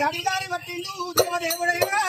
హరిదారి పట్టిండు దేవదేవుడైనా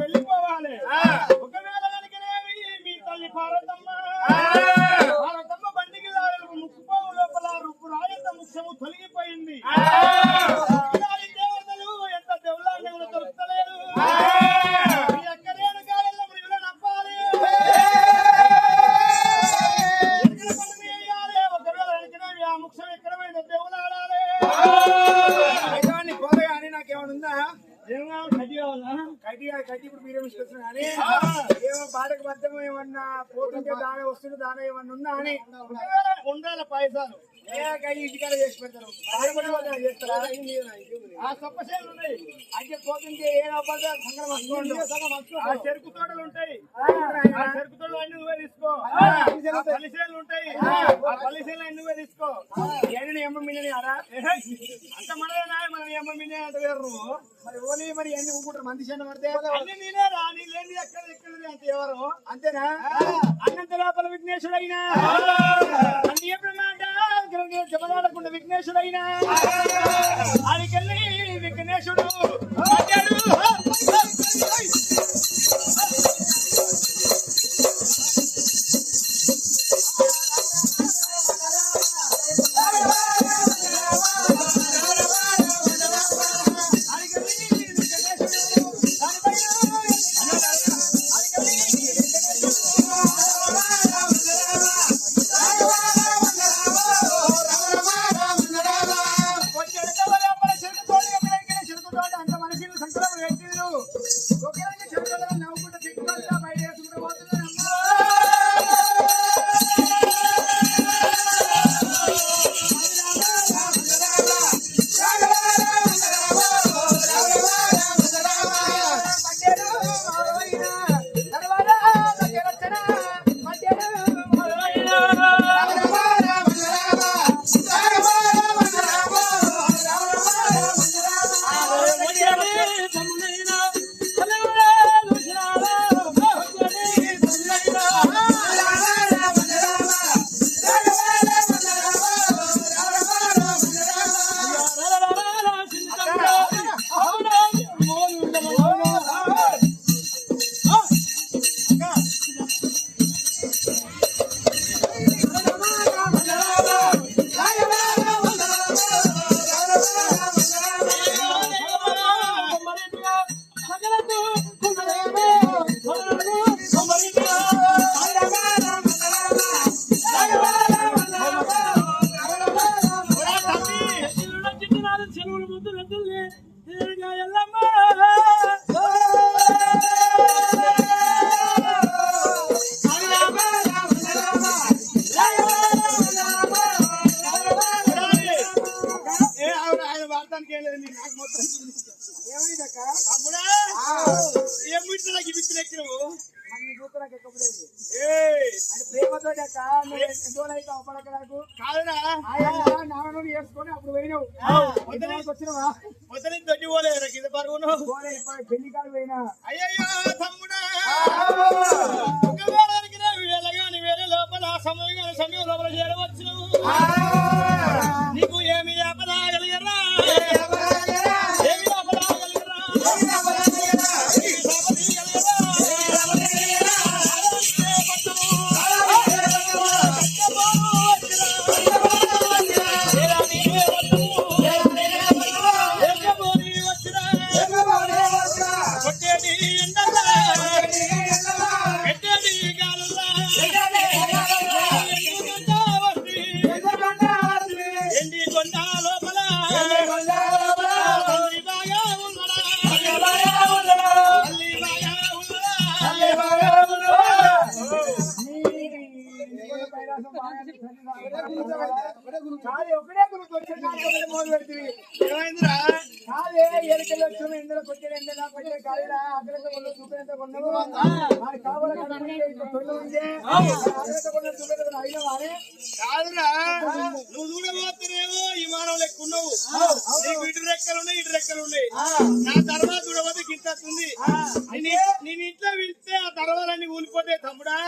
వెళ్ళిపోవాలి. ఒకవేళ కనుకనేవి మీ తల్లి పార్వతమ్మ బండికి లాడలకు ముక్కుపోవు లోపల రుప్పు రాయంత ముఖ్యము తొలగిపోయింది. దేవతలు ఎంత దేవుళ్ళ దొరుకుతలేదు. ఎక్కడేను కాలంలో మృగులు నప్పాలి. ఒకవేళ కనుకనేవి ఆ ముఖ్యం ఎక్కడ పోయిందో దేవుళ్ళు ఆడాలి. పోగానే నాకేమనుందా కడ్డీ ఇప్పుడు మీరే తీసుకొచ్చిన కానీ ఏమో బాటకు మధ్యం ఏమన్నా పోతుంటే దాని వస్తుంది దాని ఏమన్నా ఉందా అని ఉండాలి పైసలు ఇంటికాడ చేసి పెడతారు చేస్తారా ఆ సొప్పసేలు ఉన్నాయి. అంటే పోతుంటే ఏ చెరుకు తోటలు ఉంటాయి. ఆ చెరుకు తోటలు అన్ని నువ్వే తీసుకో. పల్లిసేలు ఉంటాయి. ఆ పల్లిసేలు అన్ని నువ్వే తీసుకో. ఎమ్మ మిల్లని ఆరా అంత మనదేనా మన ఎమ్మ మిల్లి అంటే వేరు నువ్వు మరి ఓన్లీ మరి ఎన్ని ఊకుంటారు మంది చిన్న పడితే అన్ని నేనేరా నీ లేని ఎక్కడ అంత ఎవరు అంతేనా అన్నంత లోపల విఘ్నేశ్వరుడైనా అన్ని ఎప్పుడు మాట చెప్పకుండా విఘ్నేశ్వరుడైనా ఆడికెళ్ళి విఘ్నేశ్వరుడు ప్రేమతో వేసుకొని అప్పుడు పోయినావు వచ్చినవా దొడ్డి పోలేదు కింద పరుగును పెళ్లి కాదు పోయినా అయ్యయ్యో తమ్ముడా వేరే లోపల సమయం లోపల చేరవచ్చు నీకు ఏమి ఆపదాగలిగరా ఏమి ఆపదాగలిగరా ఒకటే మొదలు పెడుతుంది ఏమైందిరా కాదే ఎరకలు వచ్చాము ఎండలో కొట్టాడు ఎండలా కొట్టే కాలేదా అక్కడ చూపేంత కొన్నాము కావాలంటే అయినా వారే కాదురా నువ్వు చూడబోతున్నావు విమానం లెక్క ఉన్నావు నీకు ఇటు రెక్కలు ఉన్నాయి ఇటు రెక్కలు ఉన్నాయి నా తర్వాత చూడబోతే గింతుంది నేను ఇంట్లో వెళ్తే ఆ తర్వాలన్నీ ఊలిపోతే తమ్ముడా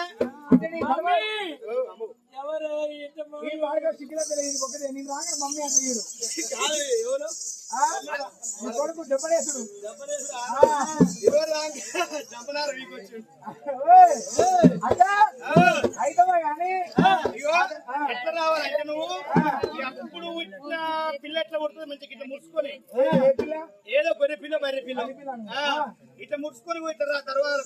ఎవరు సిగ్గులో తెలియదు ఒకటే నేను రాక మమ్మీ అంటే కాదు ఎవరు నీ కొడుకు దెబ్బలేసుడు చంపనారు మీకు వచ్చి అయ్యా అయితే కానీ ఎట్లా రావాలంటే నువ్వు అప్పుడు ఇట్లా పిల్ల ఎట్లా కొడుతుంది మంచిగా ఇట్లా ముడుచుకొని ఏదో గొర్రె పిల్ల బర్రె పిల్ల ఇట్లా ముడుచుకొని ఇట్లా రా తర్వాత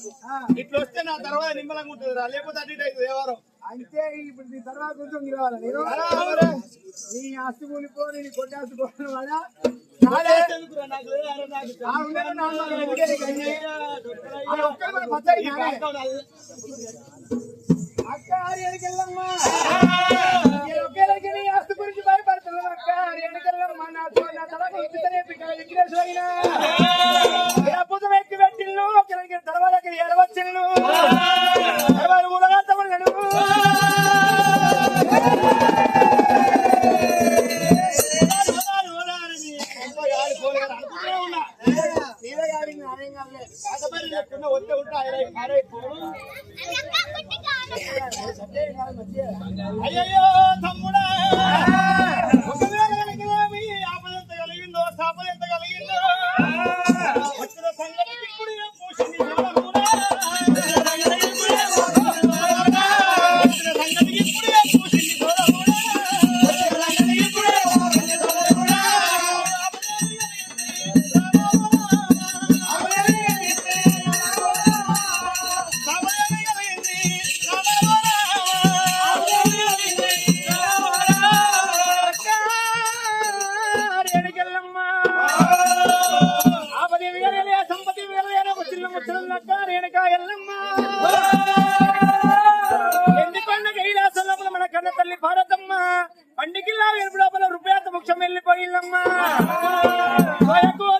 ఇట్లా వస్తే నా తర్వాత నిమ్మలంగా ఉంటుంది రా లేకపోతే అటు ఇటు అవుతుంది ఎవరో అంటే ఇప్పుడు నీ తర్వాత కొంచెం నిలవాలి నేను నీ ఆస్తి కూలిపోని నీ కొట్టి ఆస్తి పోను వాడా అక్క ఎనకెళ్ళమ్మా నీ ఆస్తి గురించి భయపడుతున్నావు అక్క ఎనకెళ్ళమ్మా నా తలకు ఇచ్చితేనే విఘ్నేశ్వరైనా అద్భుతం ఎక్కి పెట్టిల్లు ఒకరికి తర్వాత ఎడవచ్చిల్లు ఊరగాడు అయ్యో తమ్ముడా ఆపద ఎంత కలిగిందో సాపద ఎంత కలిగిందో వచ్చిన సంగతి ఇప్పుడు పూసింది వచ్చిన సంగతి ఇప్పుడే పూసింది ఎందుకొండ కైలాసంలో మన కన్న తల్లి భారతమ్మ పండికిల్లా వెలుపులోపల రూపాయత ముఖ్యం వెళ్ళిపోయిందమ్మా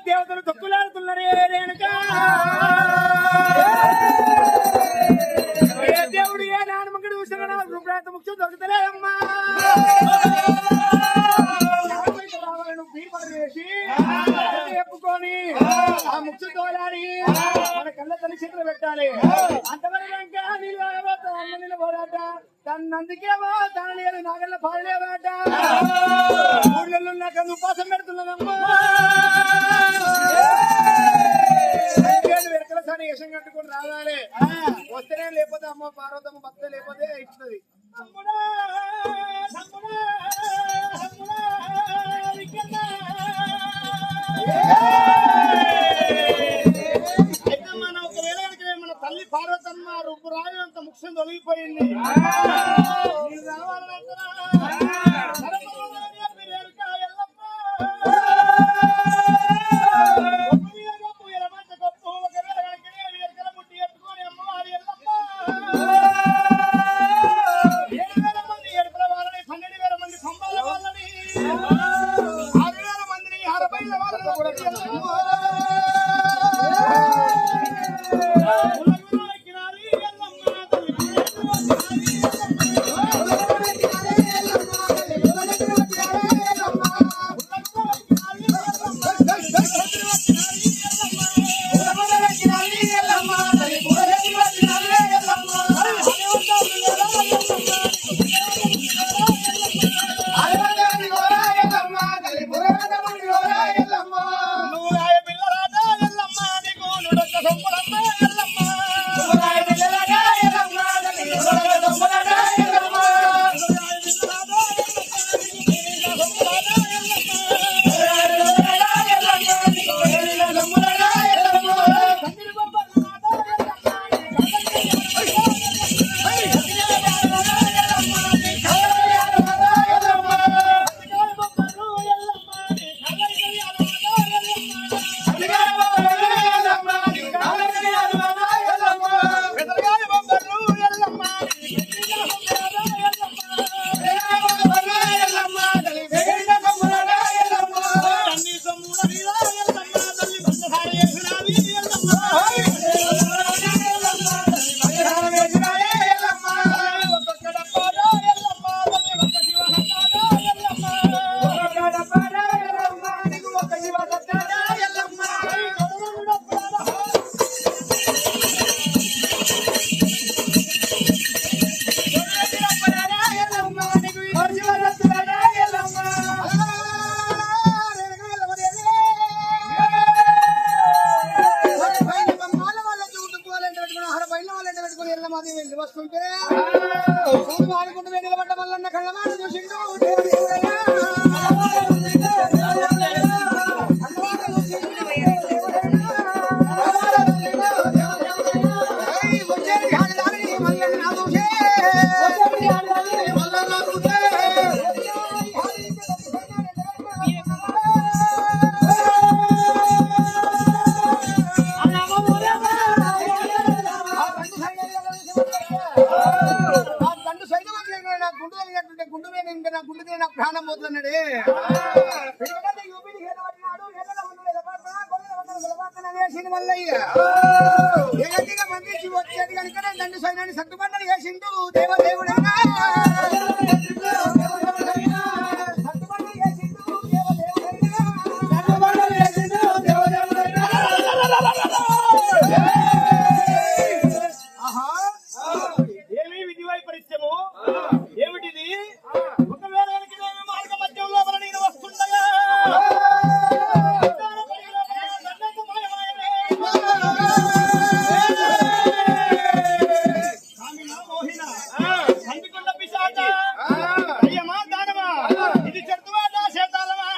దేవతలు తొక్కులాడుతున్నారే రేణుకా ఏ దేవుడు ఏ నానమ్మకడు చూసిన రూపాయత ముఖ్యం దొరుకుతలేదమ్మా చెప్పుకొని ఆ ముఖ్య తోలాలి మన కళ్ళ తల్లి చేతులు పెట్టాలి అంతవరకు నీళ్ళు పోరాట తనందుకేమో తన లేదు నాగల్ల పాడలేవాట ఊళ్ళో నాకు ఉపాసం పెడుతున్నదమ్మా వెరకల సారి యశం కట్టుకుని రావాలి వస్తేనే లేకపోతే అమ్మ పార్వతమ్మ భక్త లేకపోతే ఇస్తుంది అయితే మన ఒకవేళ మన తల్లి పార్వతమ్మ రుబ్బు రాయి అంత ముఖ్యం తొలగిపోయింది నువ్వు రాయ పిల్లరాట చేసింది మల్లయ్య జగతిగా మందికి వచ్చేది కనుక దండు సైనాన్ని సత్తుబండలు చేసిండు దేవదేవుడైనా సత్తుబండలు చేసిండు దేవదేవుడైనా సత్తుబండలు చేసిండు దేవదేవుడైనా ఆహా ఏమి విధి వైపరీత్యము ఏమిటిది ఒకవేళ మార్గ మధ్యంలో నేను వస్తుండగా ఇది చెడువా చేతాలమా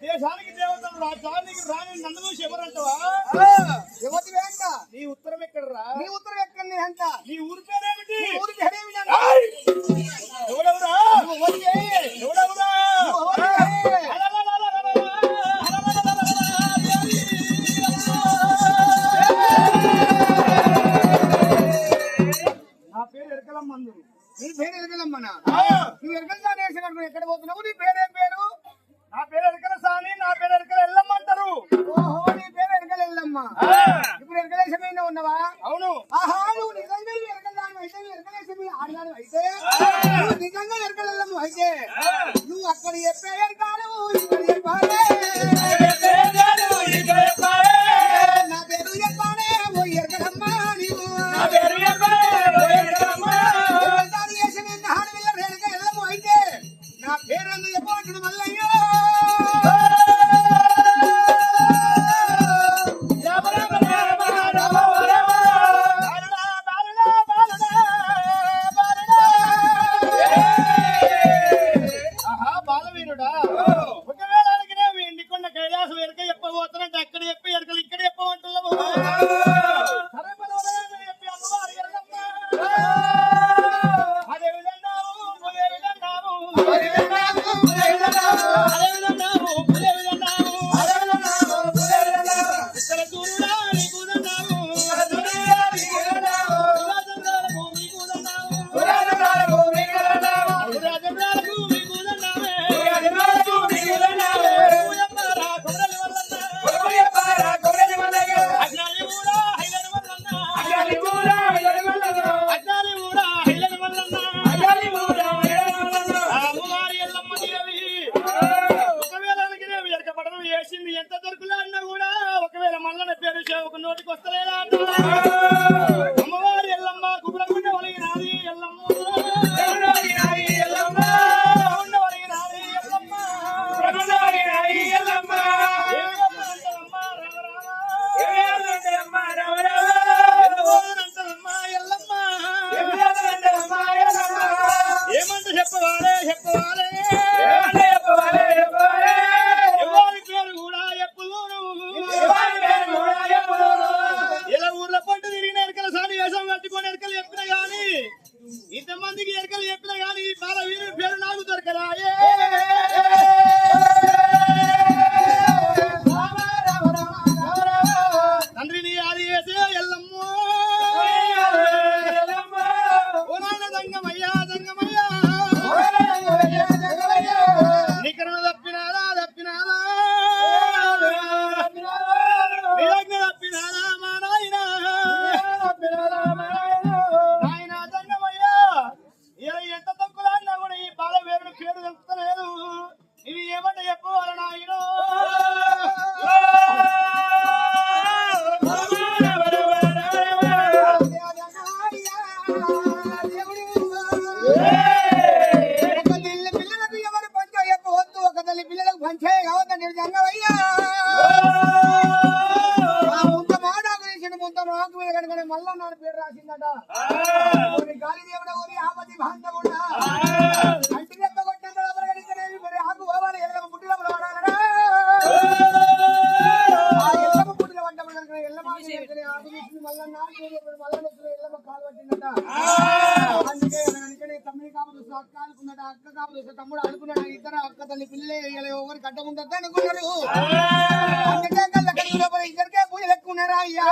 దేశానికి దేవతలు రాజానికి రాని నన్ను చూసి ఎవరంటవా ఎవరి వెంట నీ ఉత్తరం ఎక్కడరా నీ ఉత్తరం ఎక్కడ నీ అంట నీ ఊరి పేరేమిటి ఊరి పేరేమిటి ఎవడెవరా ఎవడెవరా నా పేరు ఎరకలమ్మందు నీ పేరు ఎరకలమ్మనా నువ్వు ఎరకల సానేసి ఎక్కడ పోతున్నావు నీ పేరేం పేరు నా పేరు ఎరకల సాని నా పేరు ఎరకల ఎల్లమ్మంటారు ఓహో నీ పేరు ఎరకల ఎల్లమ్మ ఇప్పుడు ఎరకలేసమైన ఉన్నావా అవును ఆహా నువ్వు నిజంగా ఎరకలాను అయితే ఎరకలేసమి ఆడలాను అయితే నువ్వు నిజంగా ఎరకలెల్లమ్మ అయితే నువ్వు అక్కడ చెప్పే ఎరకాలు ఇక్కడ చెప్పాలి నా పేరు చెప్పాలి ఓ ఎరకలమ్మ నీవు నా పేరు అయితే నా పేరు ఎందుకు చెప్పవచ్చు మల్లయ్యో బాలవీరుడా ఒకవేళ ఇంటికొండ కైలాసం ఎరక చెప్పబోతున్నట్టు అక్కడ చెప్పి ఎరకలు ఇక్కడ చెప్పమంటున్నావు చెప్పి అమ్మవారు ఎరగమ్మ అదే విధన్నావు మంచి కావద్దండి జంగవయ్యా ముంత మాడాకు తీసిండు ముంత మాకు మీద కనుక మళ్ళా నాన్న పేరు రాసిందట గాలి దేవుడ ఊరి ఆపతి భాంత కూడా అంటి దెబ్బ కొట్టినంత కనుకనేవి మరి ఆకు పోవాలి ఎల్లమ్మ పుట్టిన వాడాలరా ఆ ఎల్లమ్మ పుట్టిన వంటప్పుడు కనుక ఎల్లమ్మ ఆకు తీసింది మళ్ళా మళ్ళా ఎల్లమ్మ కాలు పట్టిందట అందుకే కనుకనే తమ్ముడి కాపు చూస్తే అక్క అనుకున్నట అక్క కాపు చూస్తే తమ్ముడు అనుకున్నాడు ఇద్దరు అక్క తల్లి పిల్లలే ఎవరు కట్ట ఉండద్దు అనుకున్నారు అందుకే కళ్ళ కడుపు లోపల ఇద్దరికే పూజలు ఎక్కువ ఉన్నారా అయ్యా